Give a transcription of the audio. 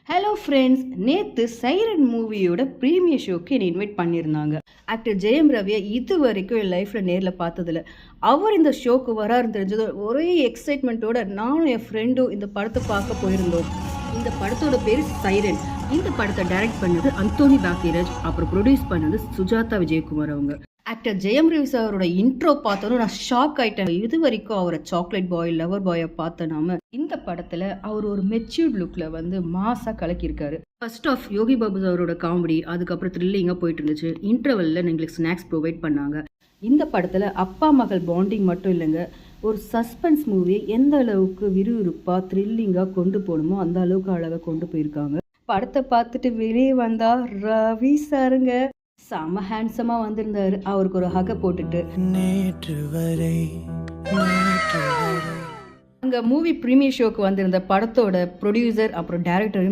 Hello friends, நேற்று siren மூவியோட premier ஷோக்கு என்னை இன்வைட் பண்ணியிருந்தாங்க. ஆக்டர் ஜெயம் ரவியை இது வரைக்கும் என் லைஃப்பில் நேரில் பார்த்ததில்ல. அவர் இந்த ஷோக்கு வராருன்னு தெரிஞ்சது ஒரே எக்ஸைட்மெண்ட்டோட நானும் என் ஃப்ரெண்டும் இந்த படத்தை பார்க்க போயிருந்தோம். இந்த படத்தோட பேர் சைரன். இந்த படத்தை டைரக்ட் பண்ணது அந்தோனி பாக்கியராஜ், அப்புறம் ப்ரொடியூஸ் பண்ணது சுஜாதா விஜயகுமார் அவங்க. ஆக்டர் ஜெயம் ரவி சாரோட இன்ட்ரோ பார்த்தோன்னு நான் ஷாக் ஆயிட்டேன். இது வரைக்கும் அவரை சாக்லேட் பாய், லவர் பாயை பார்த்த நாம இந்த படத்துல அவர் ஒரு மெச்சூர்ட் லுக்ல வந்து மாசா கலக்கியிருக்காரு. ஃபர்ஸ்ட் ஆஃப் யோகி பாபு சாரோட காமெடி, அதுக்கப்புறம் த்ரில்லிங்கா போயிட்டு இருந்துச்சு. இன்டர்வெல்ல எங்களுக்கு ஸ்நாக்ஸ் ப்ரொவைட் பண்ணாங்க. இந்த படத்துல அப்பா மகள் பாண்டிங் மட்டும் இல்லைங்க, ஒரு சஸ்பென்ஸ் மூவி எந்த அளவுக்கு விறுவிறுப்பா த்ரில்லிங்கா கொண்டு போகணுமோ அந்த அளவுக்கு அழகா கொண்டு போயிருக்காங்க. படத்தை பார்த்துட்டு வெளியே வந்தா ரவி சாருங்க செம ஹேண்ட்ஸமா வந்திருந்தாரு. அவருக்கு ஒரு ஹக போட்டுட்டு அங்க மூவி ப்ரீமியர் ஷோக்கு வந்திருந்த படத்தோட ப்ரொடியூசர் அப்புறம் டைரக்டர்